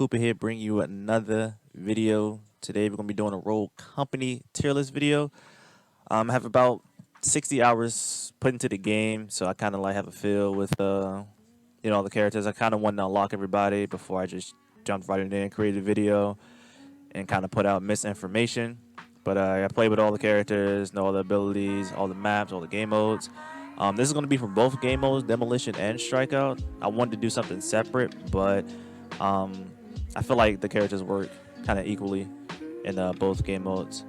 Cooper here, bringing you another video. Today we're gonna be doing a role company tier list video. I have about 60 hours put into the game, so I kind of like have a feel with all the characters. I kind of want to unlock everybody before I just jumped right in there and created a video and kind of put out misinformation. But I play with all the characters, know all the abilities, all the maps, all the game modes. This is going to be for both game modes, Demolition and Strikeout. I wanted to do something separate, but I feel like the characters work kind of equally in both game modes.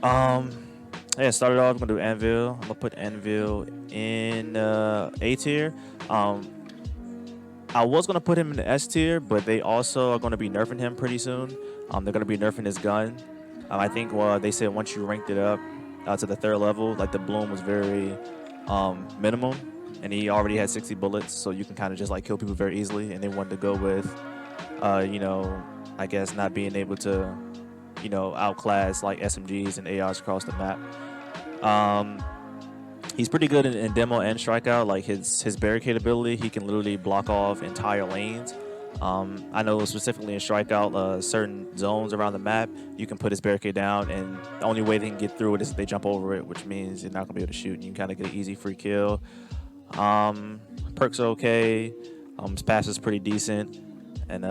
Yeah, started off, I'm going to do Anvil. I'm going to put Anvil in A tier. I was going to put him in the S tier, but they also are going to be nerfing him pretty soon. They're going to be nerfing his gun. I think they said once you ranked it up to the third level, like the bloom was very minimum, and he already had 60 bullets, so you can kind of just like kill people very easily. And they wanted to go with, I guess not being able to, outclass like SMGs and ARs across the map. He's pretty good in demo and strikeout. Like his barricade ability, he can literally block off entire lanes. I know specifically in strikeout, certain zones around the map, you can put his barricade down, and the only way they can get through it is if they jump over it, which means you're not gonna be able to shoot, and you can kind of get an easy free kill. Perks are okay. His pass is pretty decent, and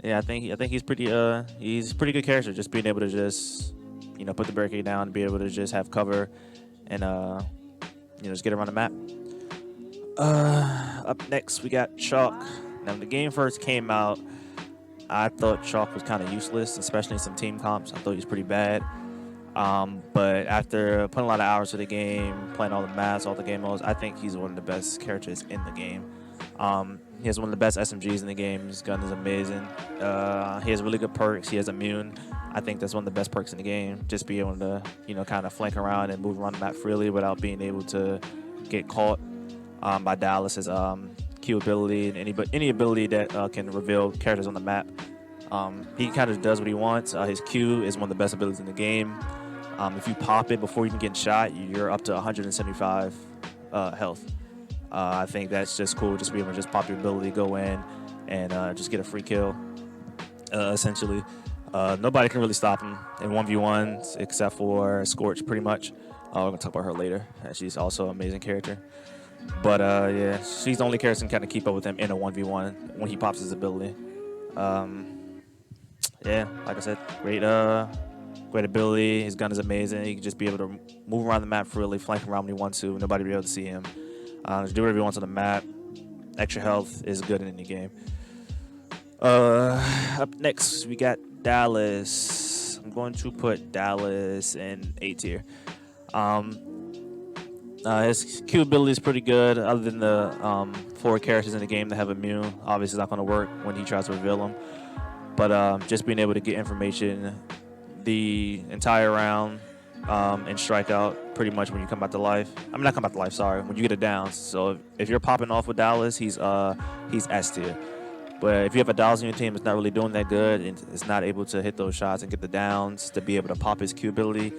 yeah, I think he's pretty good character. Just being able to just put the barricade down and be able to just have cover, and just get around the map. Up next we got Chalk. Now, when the game first came out, I thought Chalk was kind of useless, especially in some team comps. I thought he was pretty bad. But after putting a lot of hours to the game, playing all the maps, all the game modes, I think he's one of the best characters in the game. He has one of the best SMGs in the game. His gun is amazing. He has really good perks. He has immune. I think that's one of the best perks in the game. Just be able to, kind of flank around and move around the map freely without being able to get caught by Dallas's Q ability and any ability that can reveal characters on the map. He kind of does what he wants. His Q is one of the best abilities in the game. If you pop it before even getting shot, you're up to 175 health. I think that's just cool. Just be able to just pop your ability, go in, and just get a free kill. Essentially, nobody can really stop him in 1v1s except for Scorcher, pretty much. We're gonna talk about her later. She's also an amazing character. But yeah, she's the only character that can kind of keep up with him in a 1v1 when he pops his ability. Yeah, like I said, great ability. His gun is amazing. He can just be able to move around the map freely, flank around when he wants to. Nobody will be able to see him. Just do whatever he wants on the map. Extra health is good in any game. Up next, we got Dallas. I'm going to put Dallas in A tier. His Q ability is pretty good, other than the 4 characters in the game that have immune. Obviously, it's not going to work when he tries to reveal them. But just being able to get information the entire round and strike out pretty much when you come back to life. I mean, not come back to life, sorry. When you get a down. So if you're popping off with Dallas, he's S tier. But if you have a Dallas on your team that's not really doing that good and is not able to hit those shots and get the downs to be able to pop his Q ability,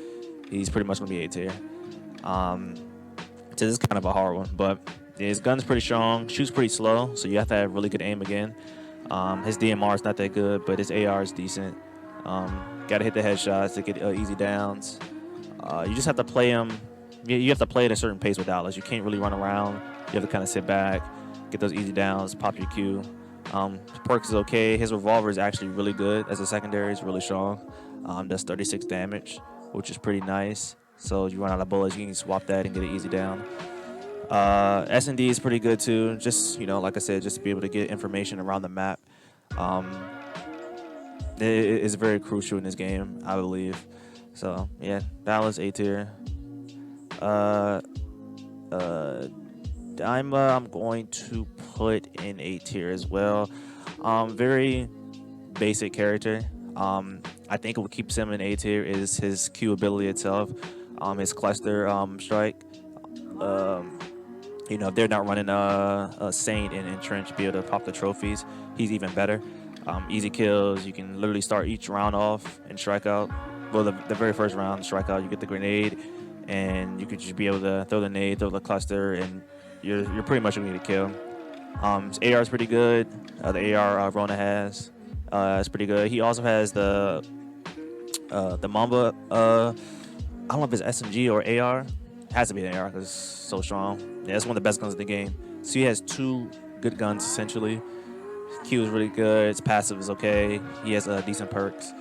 he's pretty much going to be A tier. So this is kind of a hard one, but yeah, his gun's pretty strong, shoots pretty slow, so you have to have really good aim again. His DMR is not that good, but his AR is decent. Got to hit the headshots to get easy downs. You just have to play him. You have to play at a certain pace with Dallas. You can't really run around. You have to kind of sit back, get those easy downs, pop your Q. His perks is okay. His revolver is actually really good as a secondary. It's really strong. Does 36 damage, which is pretty nice. So if you run out of bullets, you can swap that and get an easy down. S&D is pretty good too. Just, like I said, just to be able to get information around the map. It is very crucial in this game, I believe. So yeah, Dallas A tier. I'm going to put in A tier as well. Very basic character. I think what keeps him in A tier is his Q ability itself. His cluster strike. If they're not running a Saint and Trench to be able to pop the trophies, he's even better. Easy kills. You can literally start each round off and strike out. Well, the very first round, strike out, you get the grenade, and you could just be able to throw the nade, throw the cluster, and you're pretty much going to get a kill. His AR is pretty good. The AR Rona has is pretty good. He also has the Mamba. I don't know if it's SMG or AR. It has to be an AR because it's so strong. Yeah, it's one of the best guns in the game. So he has two good guns essentially. His Q is really good. His passive is okay. He has decent perks,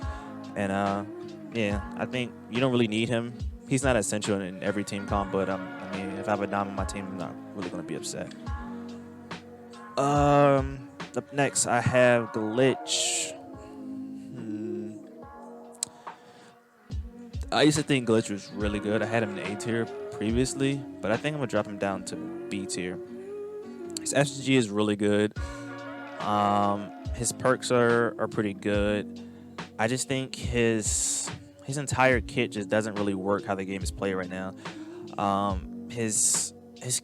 and yeah, I think you don't really need him. He's not essential in every team comp, but I mean, if I have a dime on my team, I'm not really gonna be upset. Up next, I have Glitch. I used to think Glitch was really good. I had him in A tier previously, but I think I'm gonna drop him down to B tier. His SG is really good. His perks are pretty good. I just think his entire kit just doesn't really work how the game is played right now. His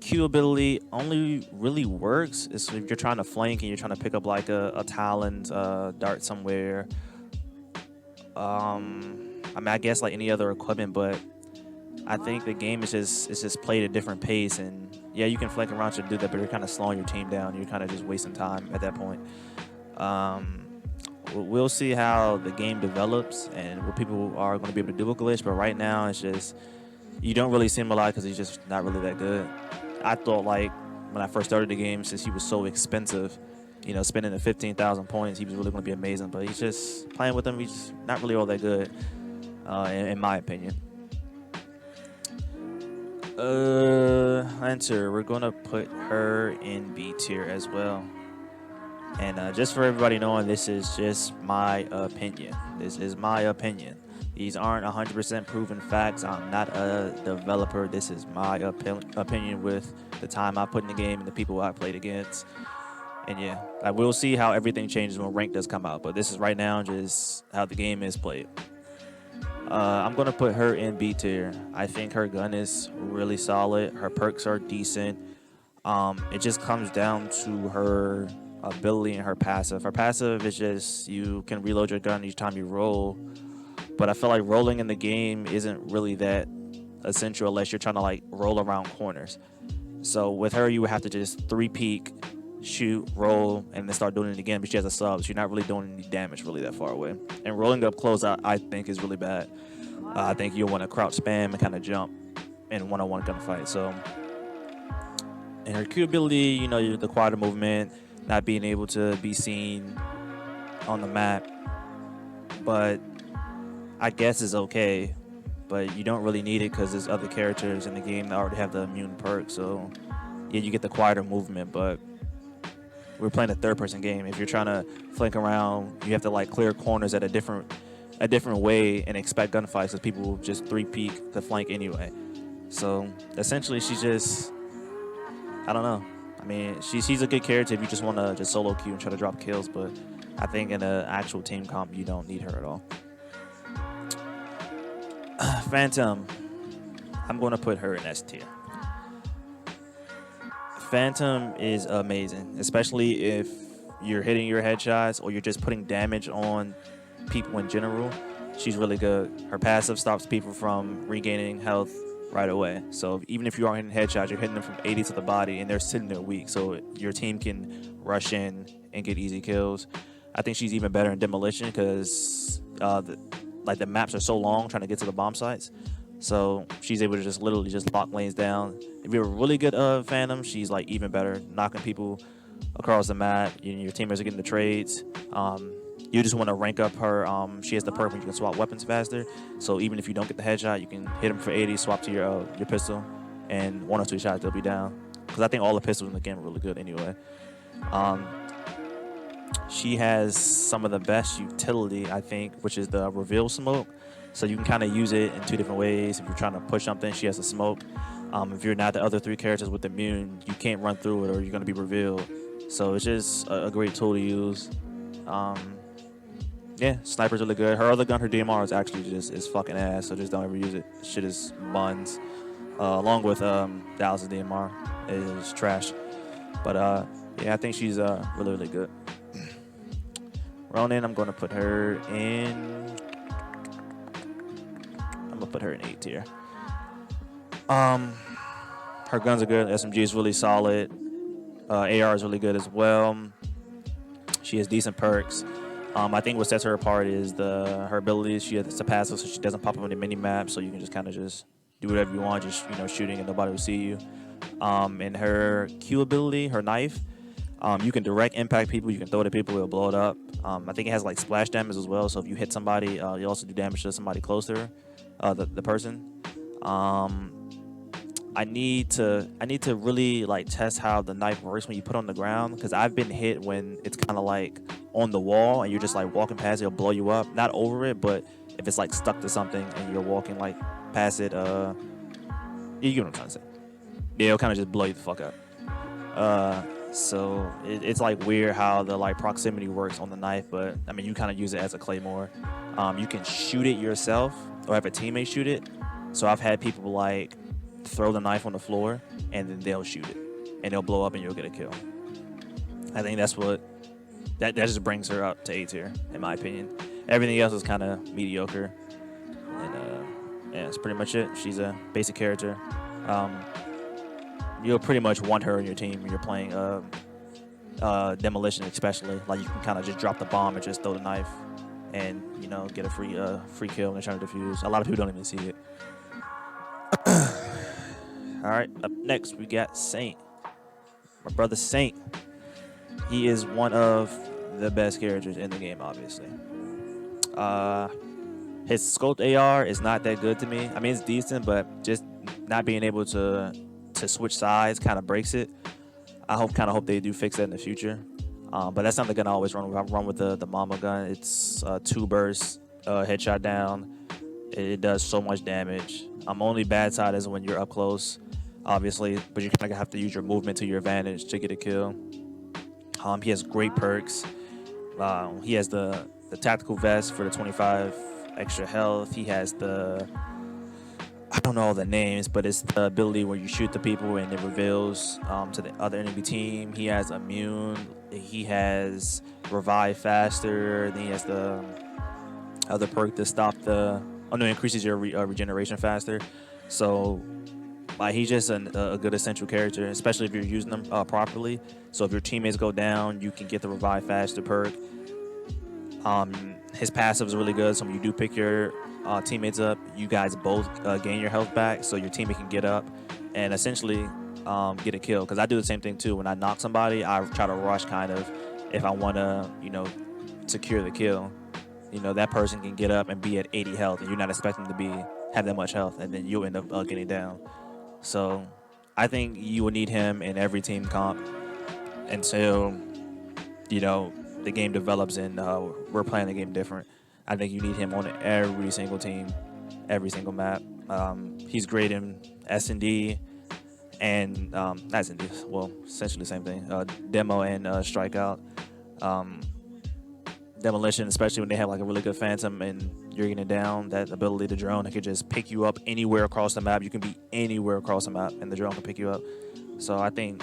Q ability only really works is if you're trying to flank and you're trying to pick up like a Talon's dart somewhere. I mean, I guess like any other equipment, but I think the game is just played at a different pace. And yeah, you can flank around to do that, but you're kind of slowing your team down. You're kind of just wasting time at that point. We'll see how the game develops and what people are going to be able to do with Glitch. But right now, it's just you don't really see him a lot because he's just not really that good. I thought like when I first started the game, since he was so expensive, spending the 15,000 points, he was really going to be amazing. But he's just playing with him. He's not really all that good, in my opinion. Enter. We're gonna put her in B tier as well. And just for everybody knowing, this is just my opinion. This is my opinion. These aren't 100% proven facts. I'm not a developer. This is my opinion with the time I put in the game and the people I played against. And yeah, I will see how everything changes when rank does come out. But this is right now just how the game is played. I'm going to put her in B tier. I think her gun is really solid. Her perks are decent. It just comes down to her ability and her passive. Her passive is just you can reload your gun each time you roll. But I feel like rolling in the game isn't really that essential unless you're trying to like roll around corners. So with her, you would have to just 3-peek, shoot, roll, and then start doing it again. But she has a sub, so you're not really doing any damage really that far away. And rolling up close, I think, is really bad. I think you'll want to crouch spam and kind of jump in one-on-one gunfight. So, and her Q ability, the quieter movement, not being able to be seen on the map, but I guess is okay. But you don't really need it because there's other characters in the game that already have the immune perk. So, yeah, you get the quieter movement, but we're playing a third-person game. If you're trying to flank around, you have to like clear corners at a different way and expect gunfights because people will just 3-peek to flank anyway. So essentially, she's just, I don't know. I mean, she's a good character if you just want to just solo queue and try to drop kills, but I think in an actual team comp, you don't need her at all. Phantom, I'm going to put her in S tier. Phantom is amazing, especially if you're hitting your headshots or you're just putting damage on people in general. She's really good. Her passive stops people from regaining health right away. So even if you aren't hitting headshots, you're hitting them from 80 to the body and they're sitting there weak. So your team can rush in and get easy kills. I think she's even better in demolition because the maps are so long trying to get to the bomb sites. So she's able to just literally just lock lanes down. If you're really good Phantom, she's like even better, knocking people across the map. Your teammates are getting the trades. You just want to rank up her. She has the perk when you can swap weapons faster. So even if you don't get the headshot, you can hit them for 80, swap to your pistol, and 1 or 2 shots they'll be down. Because I think all the pistols in the game are really good anyway. She has some of the best utility, I think, which is the reveal smoke. So you can kind of use it in 2 different ways. If you're trying to push something, she has a smoke. If you're not the other 3 characters with immune, you can't run through it or you're going to be revealed. So it's just a great tool to use. Yeah, sniper's really good. Her other gun, her DMR, is actually just is fucking ass. So just don't ever use it. Shit is buns. Along with Dallas' DMR is trash. But yeah, I think she's really, really good. Ronin, I'm going to put her in. I'm going to put her in A tier. Her guns are good. SMG is really solid. AR is really good as well. She has decent perks. I think what sets her apart is her abilities. She has a passive, so she doesn't pop up on the mini map, so you can just kind of just do whatever you want, just shooting and nobody will see you. And her Q ability, her knife, you can direct impact people. You can throw it at people, it'll blow it up. I think it has like splash damage as well. So if you hit somebody, you also do damage to somebody closer, the person. I need to really like test how the knife works when you put it on the ground, because I've been hit when it's kind of like on the wall and you're just like walking past it, it'll blow you up. Not over it, but if it's like stuck to something and you're walking like past it, you get what I'm trying to say. Yeah, it'll kind of just blow you the fuck up. So it's like weird how the like proximity works on the knife, but I mean you kind of use it as a claymore. You can shoot it yourself or have a teammate shoot it. So I've had people like throw the knife on the floor and then they'll shoot it and they'll blow up and you'll get a kill. I think that's what that just brings her up to A tier in my opinion. Everything else is kind of mediocre, and yeah, that's pretty much it. She's a basic character. You'll pretty much want her in your team when you're playing demolition, especially. Like you can kind of just drop the bomb and just throw the knife and get a free kill and try to defuse. A lot of people don't even see it. All right, up next we got Saint. My brother Saint. He is one of the best characters in the game, obviously. His scoped AR is not that good to me. I mean, it's decent, but just not being able to switch sides kind of breaks it. I hope they do fix that in the future. But that's not the gun I always run with. I run with the mama gun. It's 2 bursts, headshot down. It does so much damage. Only bad side is when you're up close, obviously, but you kind of have to use your movement to your advantage to get a kill. He has great perks. He has the tactical vest for the 25 extra health. He has I don't know all the names, but it's the ability where you shoot the people and it reveals to the other enemy team. He has immune. He has revive faster. Then he has the other perk to stop increases your regeneration faster. So he's just a good essential character, especially if you're using them properly. So if your teammates go down, you can get the revive faster perk. His passive is really good, so when you do pick your teammates up, you guys both gain your health back, so your teammate can get up and essentially get a kill. Because I do the same thing too. When I knock somebody, I try to rush kind of if I want to, secure the kill. That person can get up and be at 80 health, and you're not expecting them to have that much health, and then you'll end up getting down. So I think you will need him in every team comp until the game develops and we're playing the game different. I think you need him on every single team, every single map. He's great in S&D and not S&D, well, essentially the same thing. Demo and Strikeout. Demolition, especially when they have like a really good phantom and you're getting down, that ability to drone, it could just pick you up anywhere across the map. You can be anywhere across the map and the drone can pick you up. So I think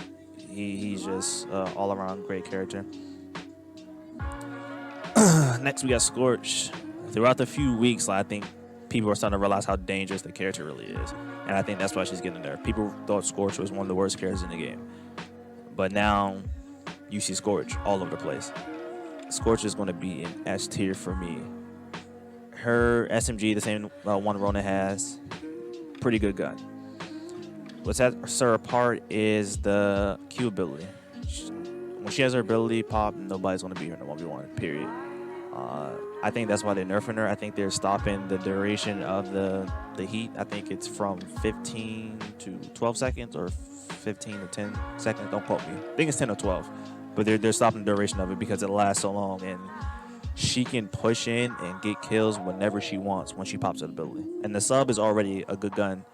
he's just all around great character. Next we got Scorch. Throughout the few weeks, I think people are starting to realize how dangerous the character really is, and I think that's why she's getting there. People thought Scorch was one of the worst characters in the game, but now you see Scorch all over the place. Scorch is going to be in S tier for me. Her SMG, the same one Ronin has, pretty good gun. What sets her apart is the Q ability. When she has her ability pop, nobody's going to beat her in the 1v1, period. I think that's why they're nerfing her. I think they're stopping the duration of the heat. I think it's from 15 to 12 seconds or 15 to 10 seconds. Don't quote me. I think it's 10 or 12. But they're stopping the duration of it because it lasts so long. And she can push in and get kills whenever she wants when she pops that ability. And the sub is already a good gun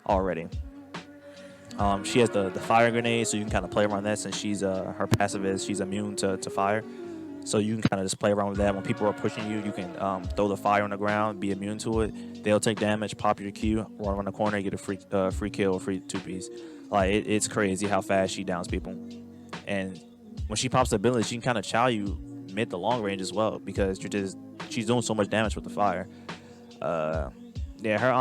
already. She has the fire grenade, so you can kind of play around that since her passive is she's immune to fire. So you can kind of just play around with that. When people are pushing you, you can throw the fire on the ground, be immune to it. They'll take damage, pop your Q, run around the corner, you get a free kill, a free 2-piece. Like it's crazy how fast she downs people. And when she pops the ability, she can kind of chow you mid to long range as well because she's doing so much damage with the fire. Yeah, her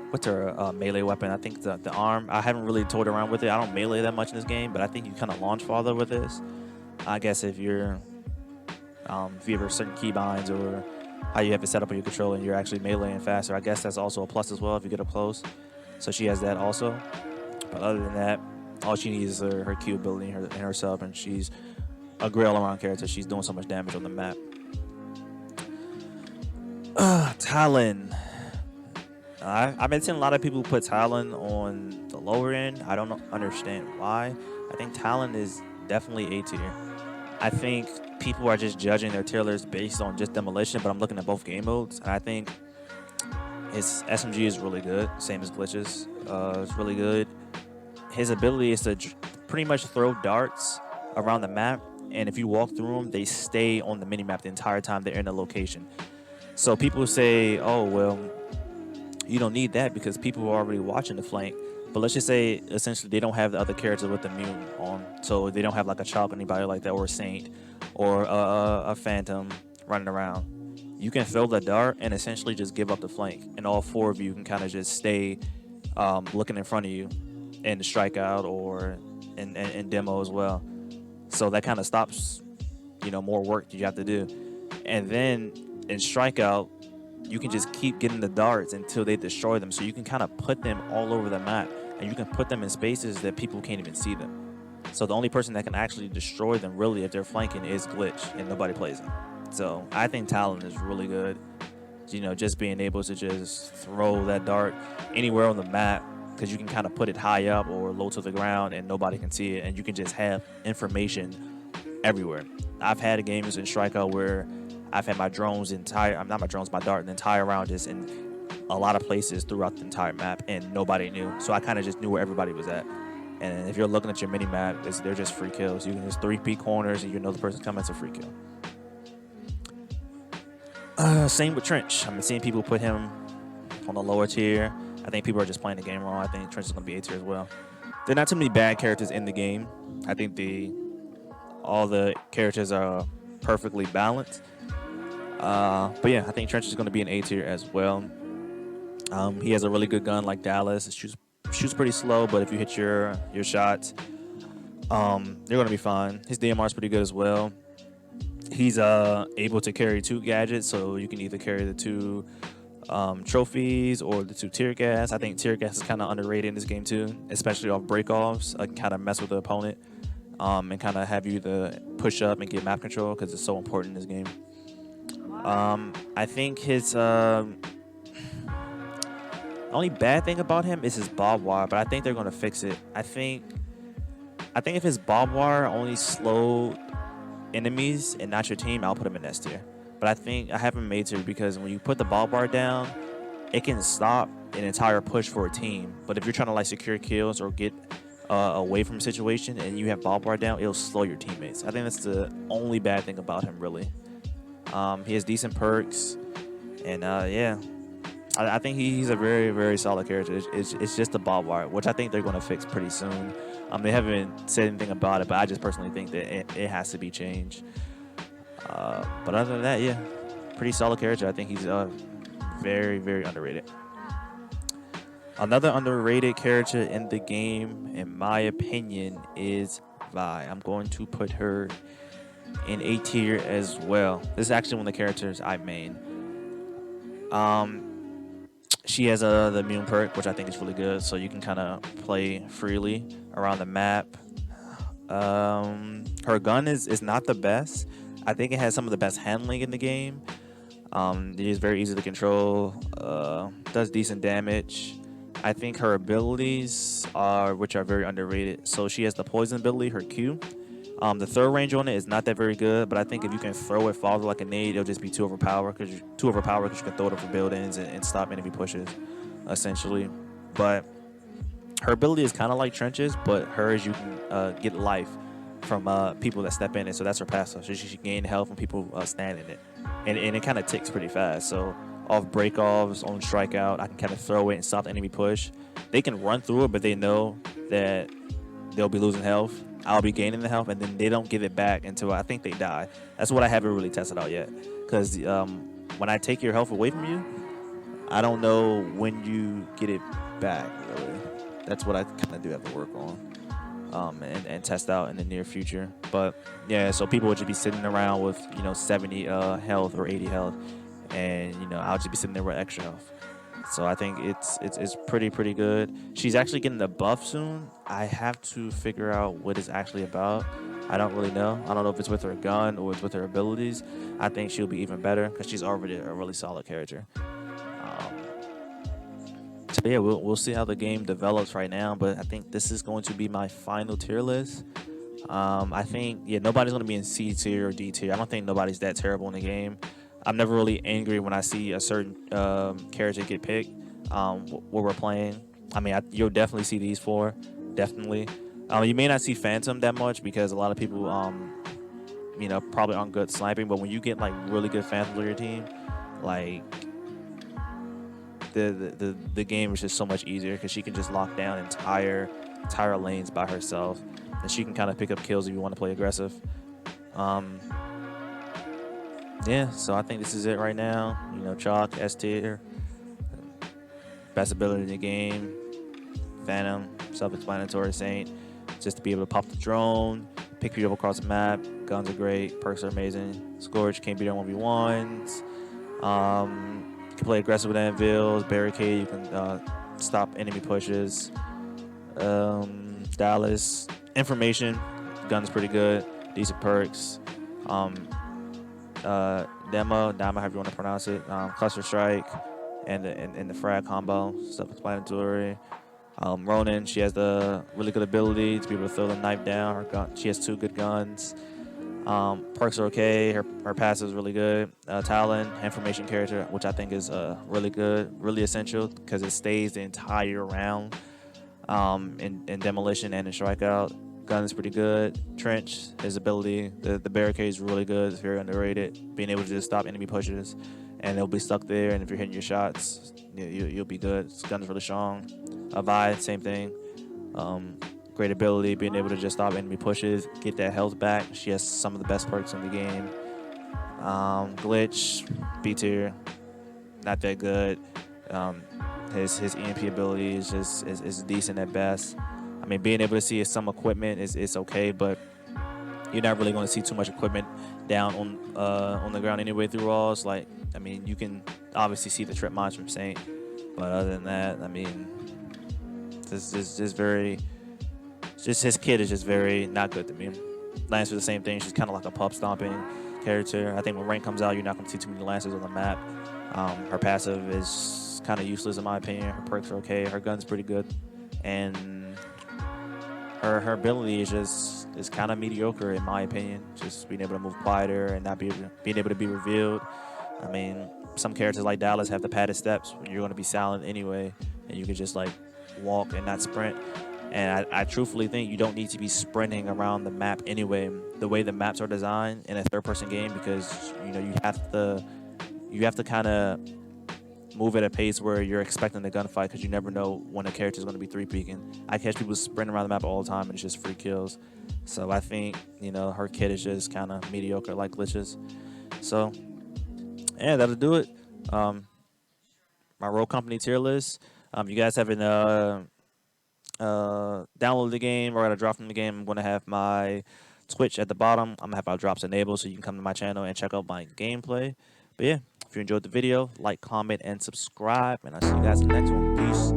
what's her melee weapon? I think the arm. I haven't really toyed around with it. I don't melee that much in this game, but I think you kind of launch farther with this. I guess if you have certain keybinds or how you have it set up on your controller and you're actually meleeing faster, I guess that's also a plus as well if you get up close. So she has that also. But other than that, all she needs is her Q ability and her sub, and she's a great all-around character. She's doing so much damage on the map. Talon. I've been seeing a lot of people put Talon on the lower end. I don't understand why. I think Talon is definitely A tier. I think people are just judging their tier list based on just demolition, but I'm looking at both game modes, and I think his SMG is really good, same as Glitches. It's really good. His ability is to pretty much throw darts around the map, and if you walk through them, they stay on the minimap the entire time they're in the location. So people say, oh, well, you don't need that because people are already watching the flank. But let's just say, essentially, they don't have the other characters with the immune on. So they don't have like a Chop, anybody like that, or a Saint, or a Phantom running around. You can throw the dart and essentially just give up the flank. And all four of you can kind of just stay looking in front of you in the strikeout or in demo as well. So that kind of stops, more work that you have to do. And then in strikeout, you can just keep getting the darts until they destroy them. So you can kind of put them all over the map, and you can put them in spaces that people can't even see them. So the only person that can actually destroy them, really, if they're flanking, is Glitch, and nobody plays them. So I think Talon is really good. Just being able to just throw that dart anywhere on the map, because you can kind of put it high up or low to the ground, and nobody can see it, and you can just have information everywhere. I've had games in Strikeout where I've had my drones my dart, the entire round just in a lot of places throughout the entire map, and nobody knew. So I kind of just knew where everybody was at. And if you're looking at your mini map, they're just free kills. You can just 3P corners, and the person's coming, it's a free kill. Same with Trench. I've been seeing people put him on the lower tier. I think people are just playing the game wrong. I think Trench is going to be A tier as well. There are not too many bad characters in the game. I think all the characters are perfectly balanced. But yeah, I think Trench is going to be an A tier as well. He has a really good gun like Dallas. It shoots pretty slow, but if you hit your shots, you're going to be fine. His DMR is pretty good as well. He's able to carry 2 gadgets, so you can either carry the 2 trophies or the 2 tear gas. I think tear gas is kind of underrated in this game too, especially off breakoffs. Can kind of mess with the opponent and kind of have you to push up and get map control because it's so important in this game. I think his only bad thing about him is his barbed wire, but I think they're going to fix it. I think if his barbed wire only slowed enemies and not your team, I'll put him in S tier. But I have him made tier because when you put the barbed wire down, it can stop an entire push for a team. But if you're trying to secure kills or get away from a situation and you have barbed wire down, it'll slow your teammates. I think that's the only bad thing about him, really. He has decent perks, and yeah, I think he's a very, very solid character. It's just the barbed wire, which I think they're going to fix pretty soon. They haven't said anything about it, but I just personally think that it has to be changed. But other than that, yeah, pretty solid character. I think he's very, very underrated. Another underrated character in the game, in my opinion, is Vi. I'm going to put her in A tier as well. This is actually one of the characters I main. She has the immune perk, which I think is really good, so you can kind of play freely around the map. Her gun is not the best. I think it has some of the best handling in the game. It is very easy to control. Does decent damage. I think her abilities which are very underrated. So she has the poison ability, her Q. The throw range on it is not that very good, but I think if you can throw it farther like a nade, it'll just be too overpowered because you can throw it over buildings and stop enemy pushes, essentially. But her ability is kind of like Trench's, but hers you can get life from people that step in it, so that's her passive. So she should gain health when people stand in it, and it kind of ticks pretty fast. So off breakoffs, on strikeout, I can kind of throw it and stop the enemy push. They can run through it, but they know that they'll be losing health. I'll be gaining the health, and then they don't give it back until I think they die. That's what I haven't really tested out yet. Because when I take your health away from you, I don't know when you get it back. Really, that's what I kind of do have to work on. And test out in the near future. But yeah, so people would just be sitting around with 70 health or 80 health, and I'll just be sitting there with extra health. So I think it's pretty good. She's actually getting the buff soon. I have to figure out what it's actually about. I don't really know. I don't know if it's with her gun or it's with her abilities. I think she'll be even better because she's already a really solid character. Um, so yeah, we'll see how the game develops right now. But I think this is going to be my final tier list. I think nobody's gonna be in C tier or D tier. I don't think nobody's that terrible in the game. I'm never really angry when I see a certain character get picked. What we're playing. I mean, you'll definitely see these four. Definitely. You may not see Phantom that much because a lot of people, probably aren't good sniping. But when you get like really good Phantoms on your team, like the game is just so much easier because she can just lock down entire lanes by herself, and she can kind of pick up kills if you want to play aggressive. Um, yeah, so I think this is it right now. Chalk S tier, best ability in the game, Phantom, self-explanatory. Saint, just to be able to pop the drone, pick people up across the map. Guns are great, perks are amazing. Scorcher can't beat on 1v1s. You can play aggressive with Anvils, barricade. You can stop enemy pushes. Dallas, information, gun's pretty good, decent perks. Demo, however you want to pronounce it. Cluster strike, and the frag combo, self-explanatory. Ronin, she has the really good ability to be able to throw the knife down. Her gun, she has 2 good guns. Perks are okay. Her passive is really good. Talon, information character, which I think is really good, really essential because it stays the entire round. In demolition and in strikeout. Gun is pretty good. Trench, his ability, the barricade is really good. It's very underrated. Being able to just stop enemy pushes, and they'll be stuck there. And if you're hitting your shots, you'll be good. Gun's really strong. Vi, same thing. Great ability, being able to just stop enemy pushes, get that health back. She has some of the best perks in the game. Glitch, B tier, not that good. His EMP ability is decent at best. I mean, being able to see some equipment is okay, but you're not really going to see too much equipment down on the ground anyway through walls. Like, I mean, you can obviously see the trip mines from Saint, but other than that, I mean, this is just very, just his kid is just very not good to me. Lancer the same thing. She's kind of like a pub stomping character. I think when rank comes out, you're not going to see too many Lancers on the map. Her passive is kind of useless in my opinion. Her perks are okay. Her gun's pretty good, and her ability is kind of mediocre in my opinion. Just being able to move quieter and not being able to be revealed. I mean, some characters like Dallas have the padded steps when you're going to be silent anyway, and you can just like walk and not sprint. And I truthfully think you don't need to be sprinting around the map anyway. The way the maps are designed in a third-person game, because you have to kind of move at a pace where you're expecting the gunfight, because you never know when a character is going to be 3-peeking. I catch people sprinting around the map all the time, and it's just free kills. So I think her kit is just kind of mediocre, like glitches. So yeah, that'll do it. My Rogue Company tier list. You guys haven't download the game or got to drop from the game, I'm going to have my Twitch at the bottom. I'm going to have our drops enabled so you can come to my channel and check out my gameplay. But yeah, if you enjoyed the video, like, comment, and subscribe. And I'll see you guys in the next one. Peace.